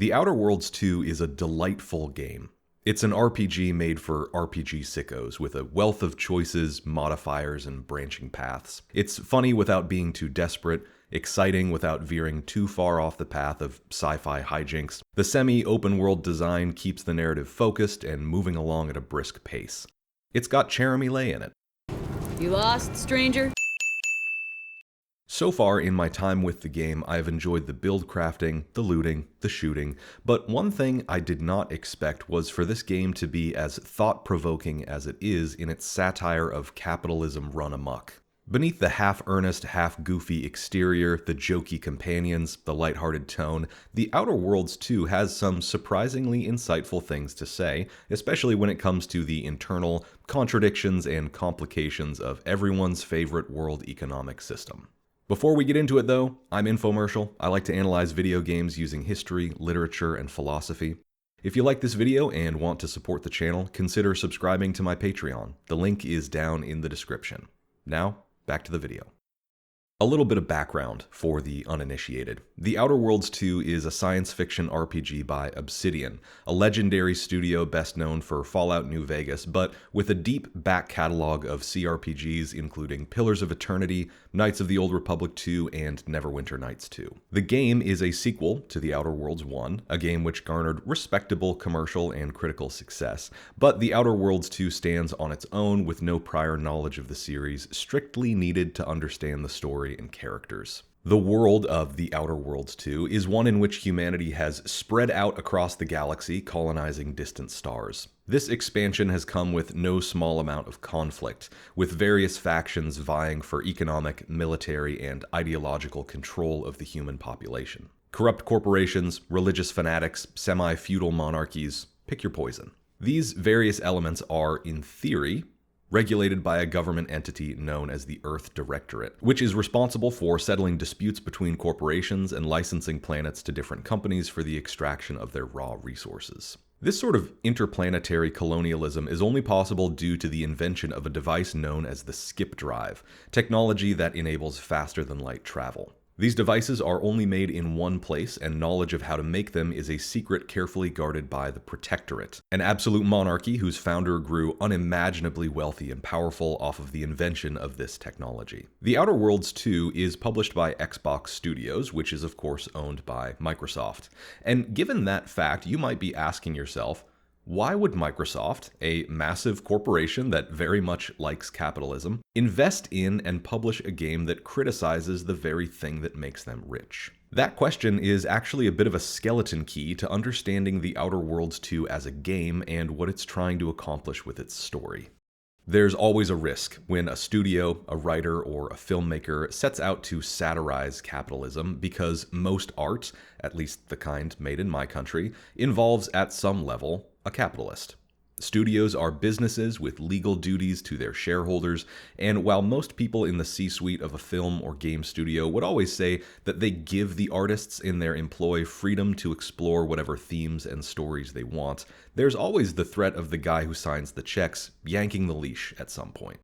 The Outer Worlds 2 is a delightful game. It's an RPG made for RPG sickos with a wealth of choices, modifiers, and branching paths. It's funny without being too desperate, exciting without veering too far off the path of sci-fi hijinks. The semi-open world design keeps the narrative focused and moving along at a brisk pace. It's got Jeremy Lay in it. You lost, stranger? So far in my time with the game, I have enjoyed the build crafting, the looting, the shooting, but one thing I did not expect was for this game to be as thought-provoking as it is in its satire of capitalism run amok. Beneath the half-earnest, half-goofy exterior, the jokey companions, the lighthearted tone, The Outer Worlds 2 has some surprisingly insightful things to say, especially when it comes to the internal contradictions and complications of everyone's favorite world economic system. Before we get into it though, I'm Infomercial. I like to analyze video games using history, literature, and philosophy. If you like this video and want to support the channel, consider subscribing to my Patreon. The link is down in the description. Now, back to the video. A little bit of background for the uninitiated. The Outer Worlds 2 is a science fiction RPG by Obsidian, a legendary studio best known for Fallout New Vegas, but with a deep back catalog of CRPGs including Pillars of Eternity, Knights of the Old Republic 2, and Neverwinter Nights 2. The game is a sequel to The Outer Worlds 1, a game which garnered respectable commercial and critical success, but The Outer Worlds 2 stands on its own with no prior knowledge of the series strictly needed to understand the story and characters. The world of The Outer Worlds 2 is one in which humanity has spread out across the galaxy, colonizing distant stars. This expansion has come with no small amount of conflict, with various factions vying for economic, military, and ideological control of the human population. Corrupt corporations, religious fanatics, semi-feudal monarchies, pick your poison. These various elements are, in theory, regulated by a government entity known as the Earth Directorate, which is responsible for settling disputes between corporations and licensing planets to different companies for the extraction of their raw resources. This sort of interplanetary colonialism is only possible due to the invention of a device known as the skip drive, technology that enables faster-than-light travel. These devices are only made in one place, and knowledge of how to make them is a secret carefully guarded by the Protectorate, an absolute monarchy whose founder grew unimaginably wealthy and powerful off of the invention of this technology. The Outer Worlds 2 is published by Xbox Studios, which is of course owned by Microsoft. And given that fact, you might be asking yourself, why would Microsoft, a massive corporation that very much likes capitalism, invest in and publish a game that criticizes the very thing that makes them rich? That question is actually a bit of a skeleton key to understanding The Outer Worlds 2 as a game and what it's trying to accomplish with its story. There's always a risk when a studio, a writer, or a filmmaker sets out to satirize capitalism because most art, at least the kind made in my country, involves at some level a capitalist. Studios are businesses with legal duties to their shareholders, and while most people in the C-suite of a film or game studio would always say that they give the artists in their employ freedom to explore whatever themes and stories they want, there's always the threat of the guy who signs the checks yanking the leash at some point.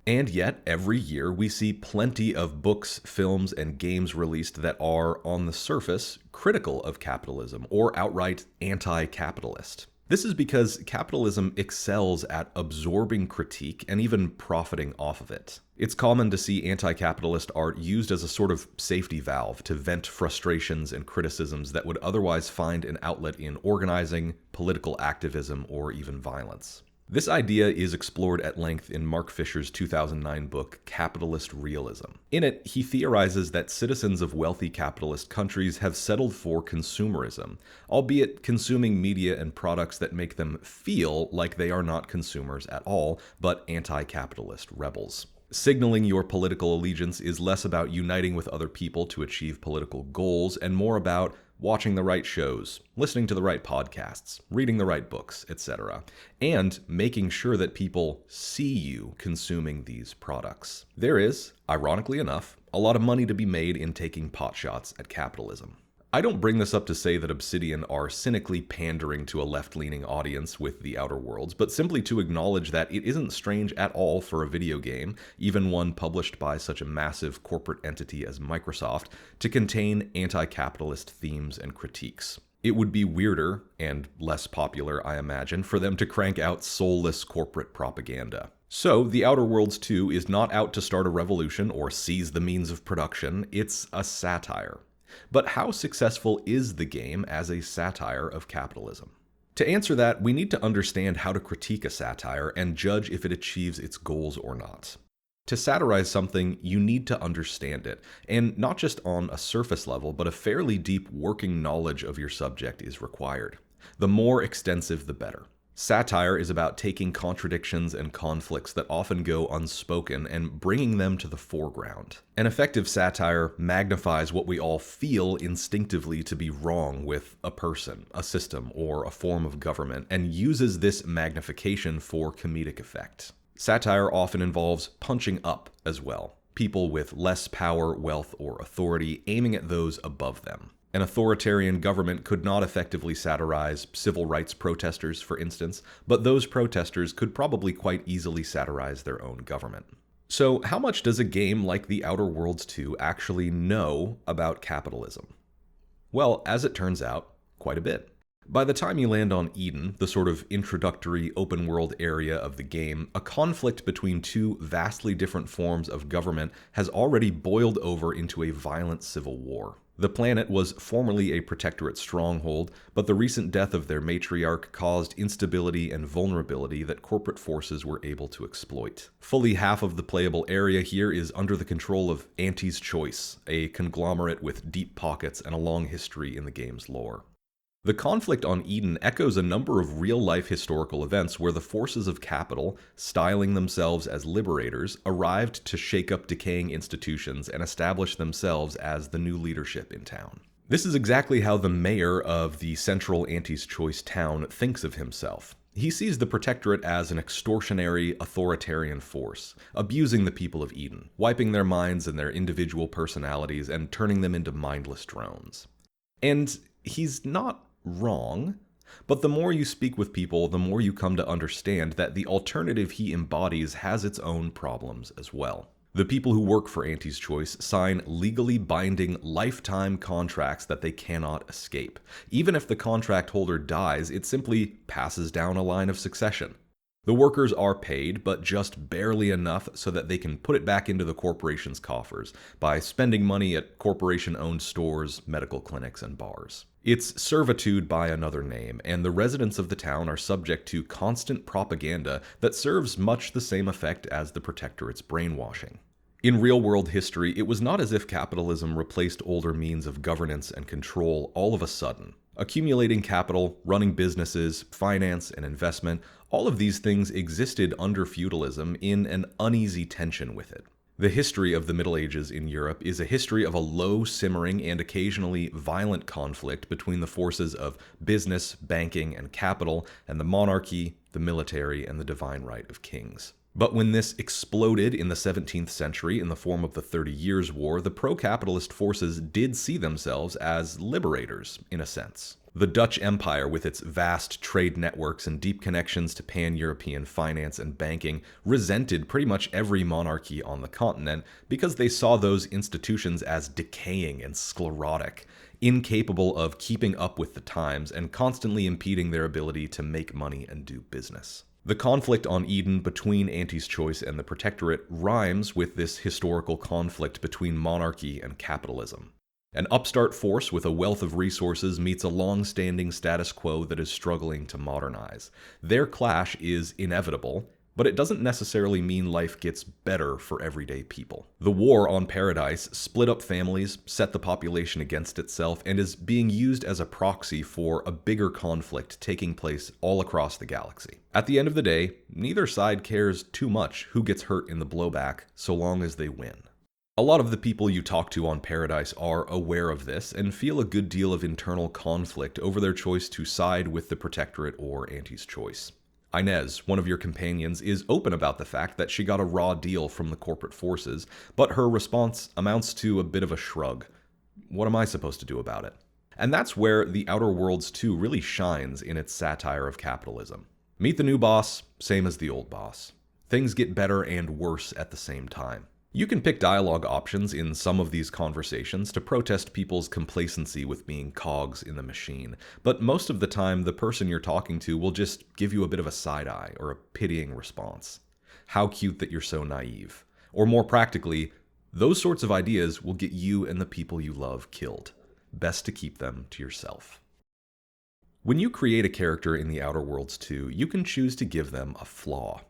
And yet, every year we see plenty of books, films, and games released that are, on the surface, critical of capitalism or outright anti-capitalist. This is because capitalism excels at absorbing critique and even profiting off of it. It's common to see anti-capitalist art used as a sort of safety valve to vent frustrations and criticisms that would otherwise find an outlet in organizing, political activism, or even violence. This idea is explored at length in Mark Fisher's 2009 book, Capitalist Realism. In it, he theorizes that citizens of wealthy capitalist countries have settled for consumerism, albeit consuming media and products that make them feel like they are not consumers at all, but anti-capitalist rebels. Signaling your political allegiance is less about uniting with other people to achieve political goals and more about watching the right shows, listening to the right podcasts, reading the right books, etc., and making sure that people see you consuming these products. There is, ironically enough, a lot of money to be made in taking potshots at capitalism. I don't bring this up to say that Obsidian are cynically pandering to a left-leaning audience with The Outer Worlds, but simply to acknowledge that it isn't strange at all for a video game, even one published by such a massive corporate entity as Microsoft, to contain anti-capitalist themes and critiques. It would be weirder, and less popular, I imagine, for them to crank out soulless corporate propaganda. So, The Outer Worlds 2 is not out to start a revolution or seize the means of production, it's a satire. But how successful is the game as a satire of capitalism? To answer that, we need to understand how to critique a satire and judge if it achieves its goals or not. To satirize something, you need to understand it, and not just on a surface level, but a fairly deep working knowledge of your subject is required. The more extensive, the better. Satire is about taking contradictions and conflicts that often go unspoken and bringing them to the foreground. An effective satire magnifies what we all feel instinctively to be wrong with a person, a system, or a form of government, and uses this magnification for comedic effect. Satire often involves punching up as well. People with less power, wealth, or authority aiming at those above them. An authoritarian government could not effectively satirize civil rights protesters, for instance, but those protesters could probably quite easily satirize their own government. So, how much does a game like The Outer Worlds 2 actually know about capitalism? Well, as it turns out, quite a bit. By the time you land on Eden, the sort of introductory open-world area of the game, a conflict between two vastly different forms of government has already boiled over into a violent civil war. The planet was formerly a protectorate stronghold, but the recent death of their matriarch caused instability and vulnerability that corporate forces were able to exploit. Fully half of the playable area here is under the control of Auntie's Choice, a conglomerate with deep pockets and a long history in the game's lore. The conflict on Eden echoes a number of real-life historical events where the forces of capital, styling themselves as liberators, arrived to shake up decaying institutions and establish themselves as the new leadership in town. This is exactly how the mayor of the central Auntie's Choice town thinks of himself. He sees the Protectorate as an extortionary, authoritarian force, abusing the people of Eden, wiping their minds and their individual personalities and turning them into mindless drones. And he's not wrong, but the more you speak with people, the more you come to understand that the alternative he embodies has its own problems as well. The people who work for Auntie's Choice sign legally binding lifetime contracts that they cannot escape. Even if the contract holder dies, it simply passes down a line of succession. The workers are paid, but just barely enough so that they can put it back into the corporation's coffers by spending money at corporation-owned stores, medical clinics, and bars. It's servitude by another name, and the residents of the town are subject to constant propaganda that serves much the same effect as the Protectorate's brainwashing. In real-world history, it was not as if capitalism replaced older means of governance and control all of a sudden. Accumulating capital, running businesses, finance, and investment, all of these things existed under feudalism in an uneasy tension with it. The history of the Middle Ages in Europe is a history of a low-simmering and occasionally violent conflict between the forces of business, banking, and capital, and the monarchy, the military, and the divine right of kings. But when this exploded in the 17th century in the form of the 30 Years' War, the pro-capitalist forces did see themselves as liberators, in a sense. The Dutch Empire, with its vast trade networks and deep connections to pan-European finance and banking, resented pretty much every monarchy on the continent because they saw those institutions as decaying and sclerotic, incapable of keeping up with the times, and constantly impeding their ability to make money and do business. The conflict on Eden between Auntie's Choice and the Protectorate rhymes with this historical conflict between monarchy and capitalism. An upstart force with a wealth of resources meets a long-standing status quo that is struggling to modernize. Their clash is inevitable, but it doesn't necessarily mean life gets better for everyday people. The war on Paradise split up families, set the population against itself, and is being used as a proxy for a bigger conflict taking place all across the galaxy. At the end of the day, neither side cares too much who gets hurt in the blowback, so long as they win. A lot of the people you talk to on Paradise are aware of this and feel a good deal of internal conflict over their choice to side with the Protectorate or Auntie's Choice. Inez, one of your companions, is open about the fact that she got a raw deal from the corporate forces, but her response amounts to a bit of a shrug. What am I supposed to do about it? And that's where The Outer Worlds 2 really shines in its satire of capitalism. Meet the new boss, same as the old boss. Things get better and worse at the same time. You can pick dialogue options in some of these conversations to protest people's complacency with being cogs in the machine, but most of the time the person you're talking to will just give you a bit of a side eye or a pitying response. How cute that you're so naive. Or more practically, those sorts of ideas will get you and the people you love killed. Best to keep them to yourself. When you create a character in the Outer Worlds 2, you can choose to give them a flaw.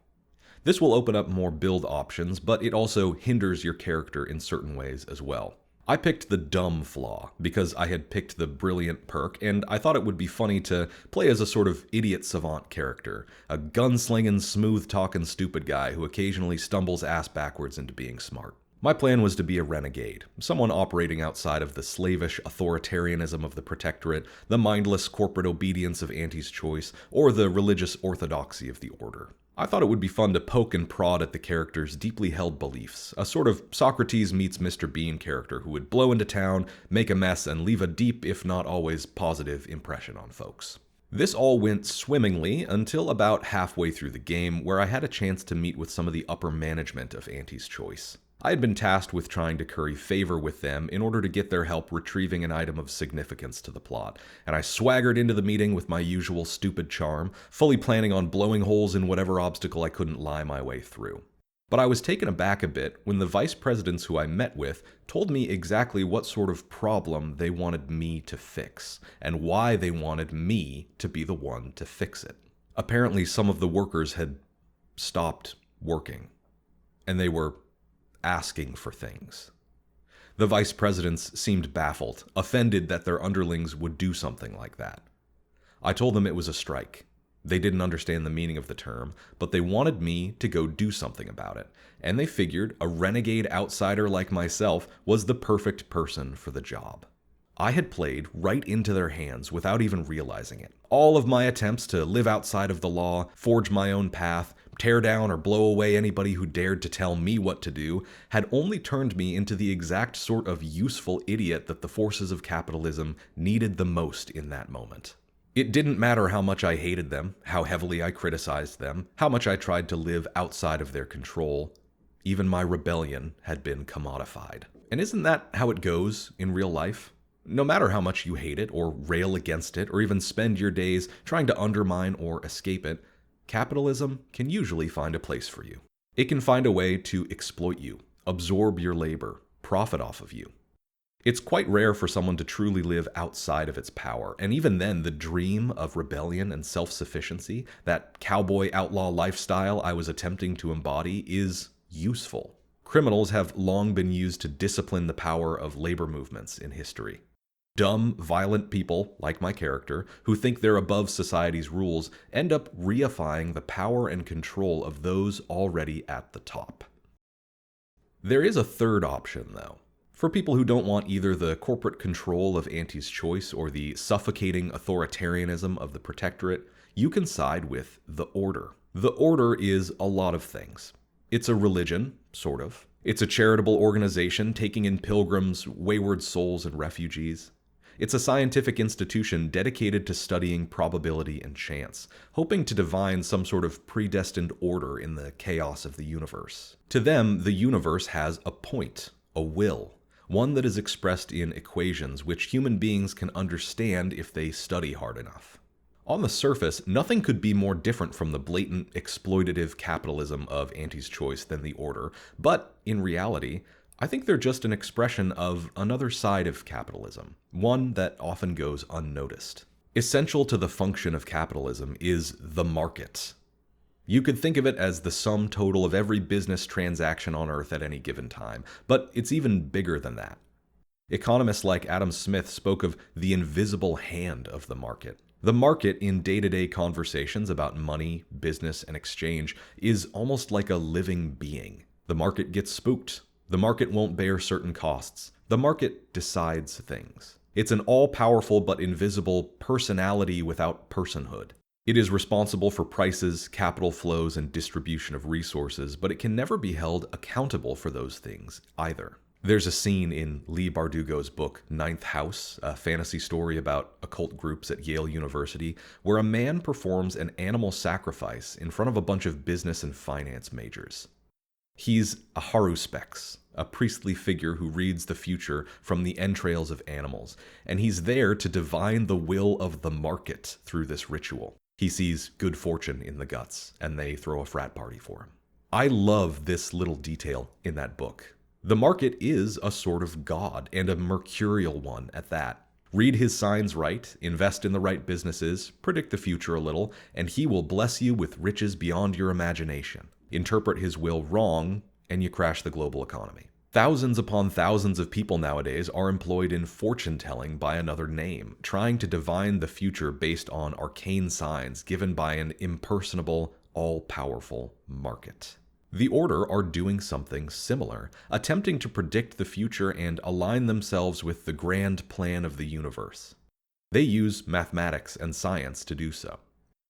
This will open up more build options, but it also hinders your character in certain ways as well. I picked the dumb flaw because I had picked the brilliant perk, and I thought it would be funny to play as a sort of idiot savant character, a gunslinging, smooth-talking stupid guy who occasionally stumbles ass backwards into being smart. My plan was to be a renegade, someone operating outside of the slavish authoritarianism of the Protectorate, the mindless corporate obedience of Auntie's Choice, or the religious orthodoxy of the Order. I thought it would be fun to poke and prod at the character's deeply held beliefs, a sort of Socrates meets Mr. Bean character who would blow into town, make a mess, and leave a deep, if not always positive, impression on folks. This all went swimmingly until about halfway through the game, where I had a chance to meet with some of the upper management of Auntie's Choice. I had been tasked with trying to curry favor with them in order to get their help retrieving an item of significance to the plot, and I swaggered into the meeting with my usual stupid charm, fully planning on blowing holes in whatever obstacle I couldn't lie my way through. But I was taken aback a bit when the vice presidents who I met with told me exactly what sort of problem they wanted me to fix, and why they wanted me to be the one to fix it. Apparently, some of the workers had stopped working, and they were asking for things. The vice presidents seemed baffled, offended that their underlings would do something like that. I told them it was a strike. They didn't understand the meaning of the term, but they wanted me to go do something about it, and they figured a renegade outsider like myself was the perfect person for the job. I had played right into their hands without even realizing it. All of my attempts to live outside of the law, forge my own path, tear down or blow away anybody who dared to tell me what to do, had only turned me into the exact sort of useful idiot that the forces of capitalism needed the most in that moment. It didn't matter how much I hated them, how heavily I criticized them, how much I tried to live outside of their control. Even my rebellion had been commodified. And isn't that how it goes in real life? No matter how much you hate it, or rail against it, or even spend your days trying to undermine or escape it, capitalism can usually find a place for you. It can find a way to exploit you, absorb your labor, profit off of you. It's quite rare for someone to truly live outside of its power, and even then, the dream of rebellion and self-sufficiency, that cowboy outlaw lifestyle I was attempting to embody, is useful. Criminals have long been used to discipline the power of labor movements in history. Dumb, violent people, like my character, who think they're above society's rules, end up reifying the power and control of those already at the top. There is a third option, though. For people who don't want either the corporate control of Auntie's Choice or the suffocating authoritarianism of the Protectorate, you can side with the Order. The Order is a lot of things. It's a religion, sort of. It's a charitable organization taking in pilgrims, wayward souls, and refugees. It's a scientific institution dedicated to studying probability and chance, hoping to divine some sort of predestined order in the chaos of the universe. To them, the universe has a point, a will, one that is expressed in equations which human beings can understand if they study hard enough. On the surface, nothing could be more different from the blatant exploitative capitalism of Auntie's Choice than the Order, but in reality, I think they're just an expression of another side of capitalism, one that often goes unnoticed. Essential to the function of capitalism is the market. You could think of it as the sum total of every business transaction on Earth at any given time, but it's even bigger than that. Economists like Adam Smith spoke of the invisible hand of the market. The market in day-to-day conversations about money, business, and exchange is almost like a living being. The market gets spooked. The market won't bear certain costs. The market decides things. It's an all-powerful but invisible personality without personhood. It is responsible for prices, capital flows, and distribution of resources, but it can never be held accountable for those things either. There's a scene in Leigh Bardugo's book, Ninth House, a fantasy story about occult groups at Yale University, where a man performs an animal sacrifice in front of a bunch of business and finance majors. He's a haruspex, a priestly figure who reads the future from the entrails of animals, and he's there to divine the will of the market through this ritual. He sees good fortune in the guts, and they throw a frat party for him. I love this little detail in that book. The market is a sort of god, and a mercurial one at that. Read his signs right, invest in the right businesses, predict the future a little, and he will bless you with riches beyond your imagination. Interpret his will wrong, and you crash the global economy. Thousands upon thousands of people nowadays are employed in fortune-telling by another name, trying to divine the future based on arcane signs given by an impersonable, all-powerful market. The Order are doing something similar, attempting to predict the future and align themselves with the grand plan of the universe. They use mathematics and science to do so.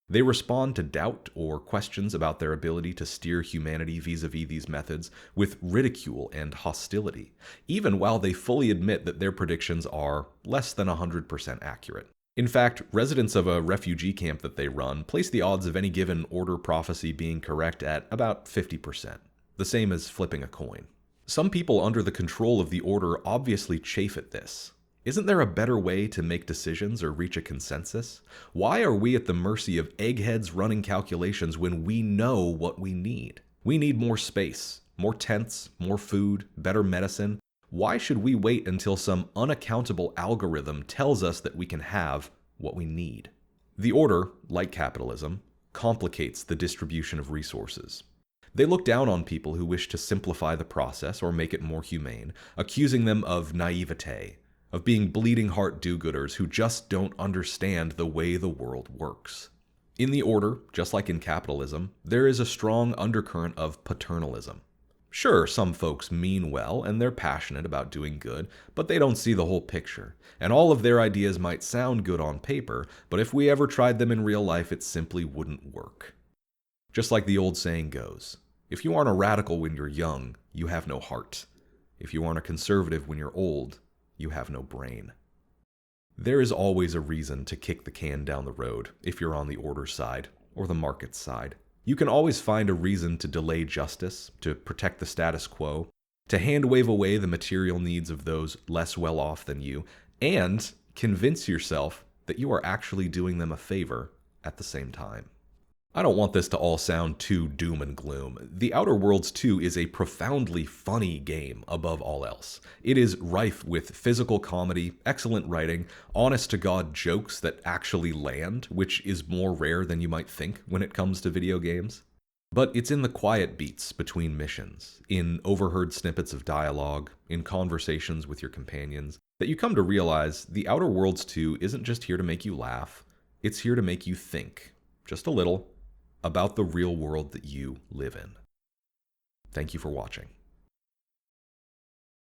They respond to doubt or questions about their ability to steer humanity vis-a-vis these methods with ridicule and hostility, even while they fully admit that their predictions are less than 100% accurate. In fact, residents of a refugee camp that they run place the odds of any given Order prophecy being correct at about 50%, the same as flipping a coin. Some people under the control of the Order obviously chafe at this. Isn't there a better way to make decisions or reach a consensus? Why are we at the mercy of eggheads running calculations when we know what we need? We need more space, more tents, more food, better medicine. Why should we wait until some unaccountable algorithm tells us that we can have what we need? The Order, like capitalism, complicates the distribution of resources. They look down on people who wish to simplify the process or make it more humane, accusing them of naivete, of being bleeding heart do-gooders who just don't understand the way the world works. In the Order, just like in capitalism, there is a strong undercurrent of paternalism. Sure, some folks mean well and they're passionate about doing good, but they don't see the whole picture. And all of their ideas might sound good on paper, but if we ever tried them in real life, it simply wouldn't work. Just like the old saying goes, if you aren't a radical when you're young, you have no heart. If you aren't a conservative when you're old, you have no brain. There is always a reason to kick the can down the road if you're on the Order side or the market's side. You can always find a reason to delay justice, to protect the status quo, to hand-wave away the material needs of those less well-off than you, and convince yourself that you are actually doing them a favor at the same time. I don't want this to all sound too doom and gloom. The Outer Worlds 2 is a profoundly funny game above all else. It is rife with physical comedy, excellent writing, honest-to-God jokes that actually land, which is more rare than you might think when it comes to video games. But it's in the quiet beats between missions, in overheard snippets of dialogue, in conversations with your companions, that you come to realize The Outer Worlds 2 isn't just here to make you laugh, it's here to make you think, just a little, about the real world that you live in. Thank you for watching.